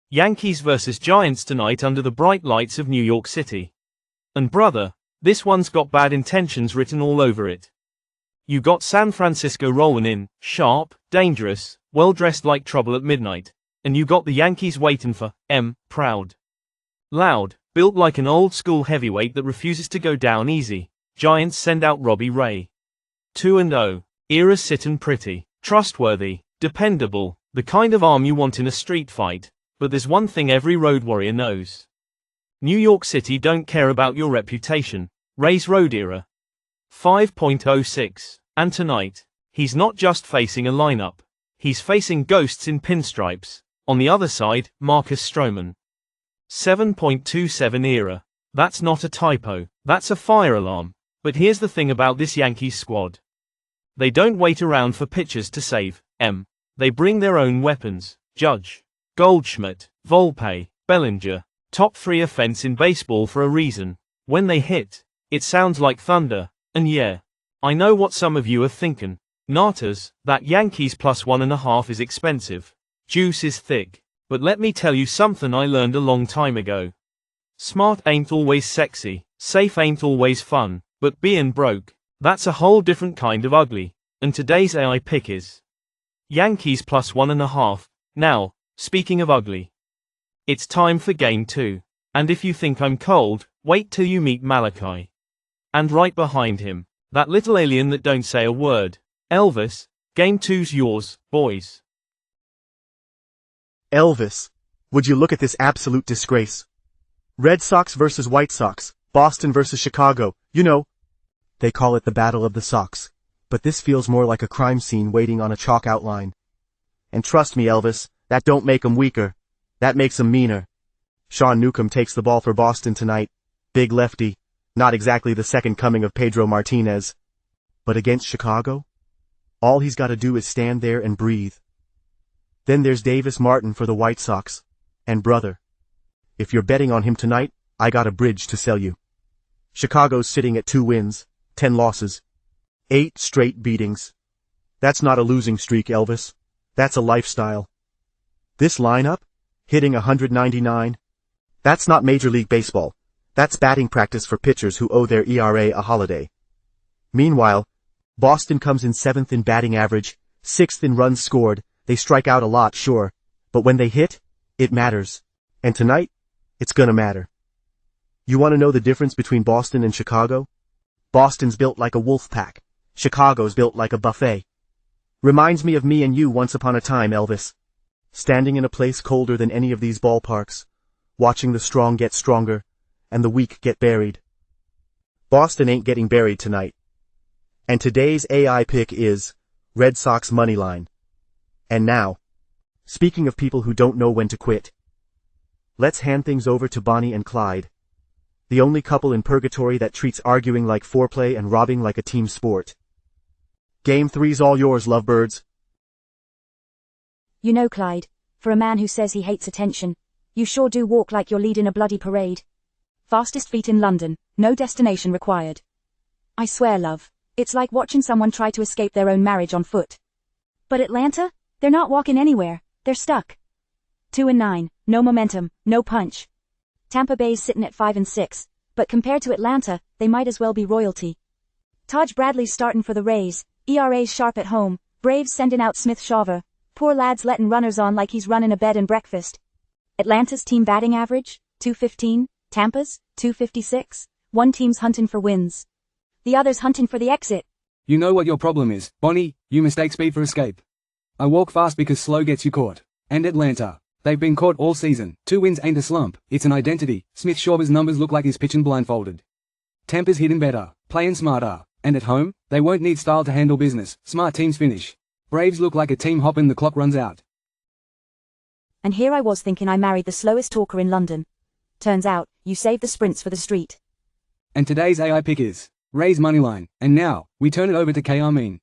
Yankees vs Giants tonight under the bright lights of New York City. And brother, this one's got bad intentions written all over it. You got San Francisco rolling in, sharp, dangerous, well-dressed like trouble at midnight. And you got the Yankees waiting for, proud. Loud, built like an old-school heavyweight that refuses to go down easy. Giants send out Robbie Ray. 2-0. Era's sittin' pretty. Trustworthy. Dependable. The kind of arm you want in a street fight. But there's one thing every road warrior knows. New York City don't care about your reputation. Ray's road era. 5.06. And tonight, he's not just facing a lineup. He's facing ghosts in pinstripes. On the other side, Marcus Stroman. 7.27 era. That's not a typo. That's a fire alarm. But here's the thing about this Yankees squad. They don't wait around for pitchers to save. They bring their own weapons. Judge, Goldschmidt, Volpe, Bellinger. Top 3 offense in baseball for a reason. When they hit, it sounds like thunder. And yeah, I know what some of you are thinking. Natas, that Yankees plus 1.5 is expensive. Juice is thick. But let me tell you something I learned a long time ago. Smart ain't always sexy. Safe ain't always fun. But being broke, that's a whole different kind of ugly. And today's AI pick is Yankees plus 1.5. Now, speaking of ugly, it's time for game 2. And if you think I'm cold, wait till you meet Malachi. And right behind him, that little alien that don't say a word. Elvis, game 2's yours, boys. Elvis, would you look at this absolute disgrace? Red Sox versus White Sox, Boston versus Chicago, you know. They call it the Battle of the Sox. But this feels more like a crime scene waiting on a chalk outline. And trust me, Elvis, that don't make 'em weaker. That makes 'em meaner. Sean Newcomb takes the ball for Boston tonight. Big lefty. Not exactly the second coming of Pedro Martinez. But against Chicago? All he's got to do is stand there and breathe. Then there's Davis Martin for the White Sox. And brother, if you're betting on him tonight, I got a bridge to sell you. Chicago's sitting at 2 wins, 10 losses. 8 straight beatings. That's not a losing streak, Elvis. That's a lifestyle. This lineup? Hitting 199? That's not Major League Baseball. That's batting practice for pitchers who owe their ERA a holiday. Meanwhile, Boston comes in 7th in batting average, 6th in runs scored. They strike out a lot, sure. But when they hit, it matters. And tonight, it's gonna matter. You want to know the difference between Boston and Chicago? Boston's built like a wolf pack. Chicago's built like a buffet. Reminds me of me and you once upon a time, Elvis. Standing in a place colder than any of these ballparks, watching the strong get stronger, and the weak get buried. Boston ain't getting buried tonight. And today's AI pick is Red Sox moneyline. And now, speaking of people who don't know when to quit, let's hand things over to Bonnie and Clyde, the only couple in purgatory that treats arguing like foreplay and robbing like a team sport. Game 3's all yours, lovebirds. You know, Clyde, for a man who says he hates attention, you sure do walk like you're leading a bloody parade. Fastest feet in London, no destination required. I swear, love, it's like watching someone try to escape their own marriage on foot. But Atlanta? They're not walking anywhere, they're stuck. 2-9, no momentum, no punch. Tampa Bay's sitting at 5-6, but compared to Atlanta, they might as well be royalty. Taj Bradley's starting for the Rays, ERA's sharp at home, Braves sending out Smith Shawver, poor lad's letting runners on like he's running a bed and breakfast. Atlanta's team batting average, 215, Tampa's, 256, one team's hunting for wins. The other's hunting for the exit. You know what your problem is, Bonnie, you mistake speed for escape. I walk fast because slow gets you caught. And Atlanta, they've been caught all season, 2 wins ain't a slump, it's an identity. Smith Shawver's numbers look like he's pitching blindfolded. Tampa's hitting better, playing smarter. And at home, they won't need style to handle business, smart teams finish. Braves look like a team hopping the clock runs out. And here I was thinking I married the slowest talker in London. Turns out, you saved the sprints for the street. And today's AI pick is Ray's moneyline, and now, we turn it over to Kay Armin.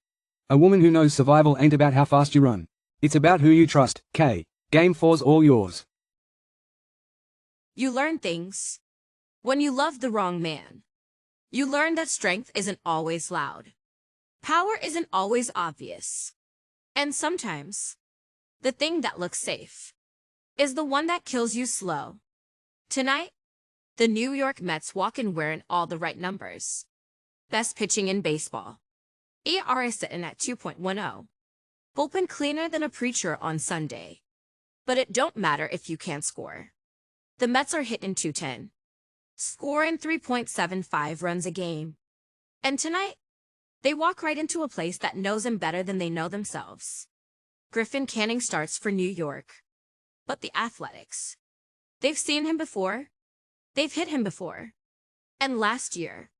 A woman who knows survival ain't about how fast you run. It's about who you trust. Kay, game 4's all yours. You learn things when you love the wrong man. You learn that strength isn't always loud. Power isn't always obvious. And sometimes, the thing that looks safe is the one that kills you slow. Tonight, the New York Mets walk in wearing all the right numbers. Best pitching in baseball. ERA sitting at 2.10. Bullpen cleaner than a preacher on Sunday. But it don't matter if you can't score. The Mets are hitting 210. Scoring 3.75 runs a game. And tonight, they walk right into a place that knows them better than they know themselves. Griffin Canning starts for New York. But the Athletics. They've seen him before. They've hit him before. And last year,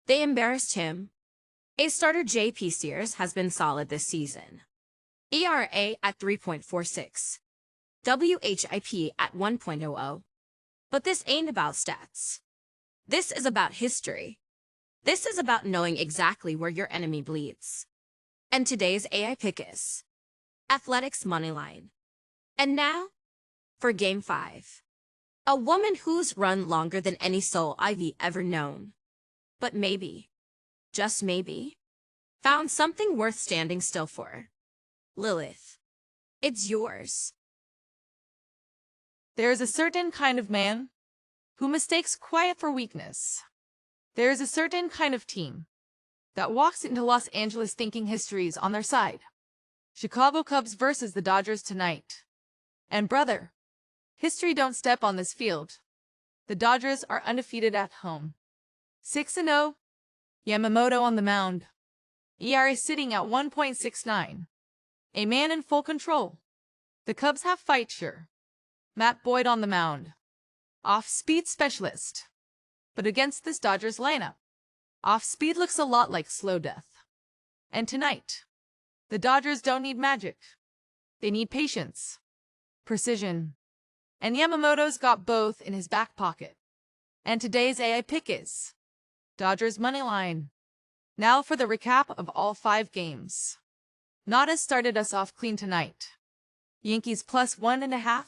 they embarrassed him. Ace starter J.P. Sears has been solid this season. ERA at 3.46. WHIP at 1.00. But this ain't about stats. This is about history. This is about knowing exactly where your enemy bleeds. And today's AI pick is Athletics Moneyline. And now, for Game 5. A woman who's run longer than any soul I've ever known. But maybe, just maybe, found something worth standing still for. Lilith, it's yours. There is a certain kind of man who mistakes quiet for weakness. There is a certain kind of team that walks into Los Angeles thinking history's on their side. Chicago Cubs versus the Dodgers tonight. And brother, history don't step on this field. The Dodgers are undefeated at home. 6-0. Yamamoto on the mound. ERA sitting at 1.69. A man in full control. The Cubs have fight sure. Matt Boyd on the mound. Off-speed specialist. But against this Dodgers lineup, off-speed looks a lot like slow death. And tonight, the Dodgers don't need magic. They need patience, precision. And Yamamoto's got both in his back pocket. And today's AI pick is Dodgers Moneyline. Now for the recap of all 5 games. Nada started us off clean tonight. Yankees plus 1.5.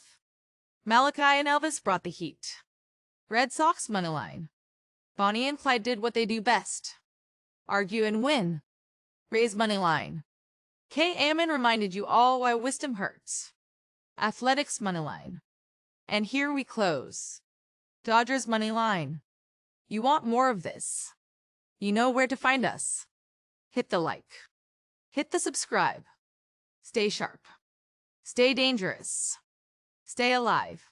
Malachi and Elvis brought the heat. Red Sox Moneyline. Bonnie and Clyde did what they do best. Argue and win. Rays Moneyline. K. Ammon reminded you all why wisdom hurts. Athletics Moneyline. And here we close. Dodgers Moneyline. You want more of this? You know where to find us. Hit the like. Hit the subscribe. Stay sharp. Stay dangerous. Stay alive.